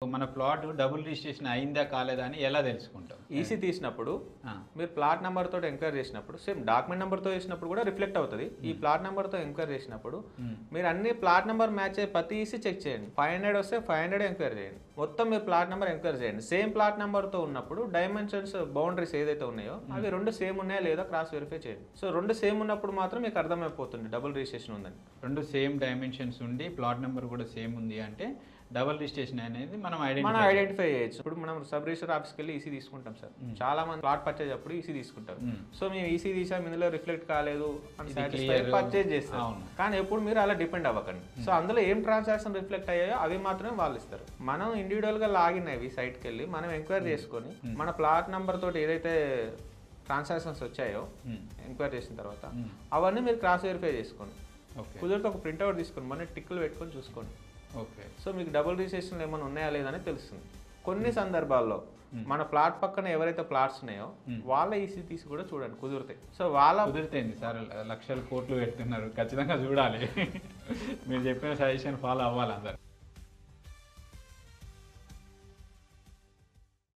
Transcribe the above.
మన plot double registration అయిందా కాలేదా అని ఎలా తెలుసుకుంటాం? ఈసీ తీసినప్పుడు మీరు ప్లాట్ నెంబర్ తోటి ఎంక్వైరీ చేసినప్పుడు సేమ్ డాక్యుమెంట్ నెంబర్తో చేసినప్పుడు కూడా రిఫ్లెక్ట్ అవుతుంది. ఈ ప్లాట్ నెంబర్తో ఎంక్వైరీ చేసినప్పుడు మీరు అన్ని ప్లాట్ నెంబర్ మ్యాచ్ అయ్యే ప్రతి ఈసీ చెక్ చేయండి. 500 వస్తే 500 ఎంక్వైరీ చేయండి. మొత్తం మీరు ప్లాట్ నెంబర్ ఎంక్వైరీ చేయండి. సేమ్ ప్లాట్ నెంబర్తో ఉన్నప్పుడు డైమెన్షన్స్ బౌండరీస్ ఏదైతే ఉన్నాయో అవి రెండు సేమ్ ఉన్నాయా లేదా క్రాస్ వెరిఫై చేయండి. సో రెండు సేమ్ ఉన్నప్పుడు మాత్రం మీకు అర్థమైపోతుంది డబుల్ రిజిస్ట్రేషన్ ఉందని. రెండు సేమ్ డైమెన్షన్స్ ఉండి ప్లాట్ నెంబర్ కూడా సేమ్ ఉంది అంటే డబుల్ రిజిస్ట్రేషన్ అనేది మనం ఐడెంటిఫై చేయొచ్చు. ఇప్పుడు మనం సబ్ రిజిస్టర్ ఆఫీస్కి వెళ్ళి ఈసీ తీసుకుంటాం సార్. చాలా మంది ప్లాట్ పర్చేజ్ అప్పుడు ఈసీ తీసుకుంటారు. సో మేము ఈసీ తీసాం, ఇందులో రిఫ్లెక్ట్ కాలేదు అని పర్చేజ్ చేస్తాం. కానీ ఎప్పుడు మీరు అలా డిపెండ్ అవ్వకండి. సో అందులో ఏం ట్రాన్సాక్షన్ రిఫ్లెక్ట్ అయ్యాయో అవి మాత్రమే వాళ్ళు ఇస్తారు. మనం ఇండివిజువల్ గా లాగిన్ అయ్యి సైట్కి వెళ్ళి మనం ఎంక్వైరీ చేసుకొని మన ప్లాట్ నెంబర్ తోటి ఏదైతే ట్రాన్సాక్షన్స్ వచ్చాయో ఎంక్వైరీ చేసిన తర్వాత అవన్నీ మీరు క్రాస్ వెరిఫై చేసుకోండి. కుదిరితే ఒక ప్రింట్అవుట్ తీసుకొని మన టిక్లు పెట్టుకొని చూసుకోండి. ఓకే. సో మీకు డబుల్ రిజిస్ట్రేషన్ ఏమైనా ఉన్నాయా లేదని తెలుస్తుంది. కొన్ని సందర్భాల్లో మన ప్లాట్ పక్కన ఎవరైతే ప్లాట్స్ ఉన్నాయో వాళ్ళ ఈసీ తీసి కూడా చూడండి కుదిరితే. సో కుదిరితేంది సార్, లక్షలు కోట్లు పెడుతున్నారు, ఖచ్చితంగా చూడాలి. మీరు చెప్పిన సజెషన్ ఫాలో అవ్వాలి అందరు.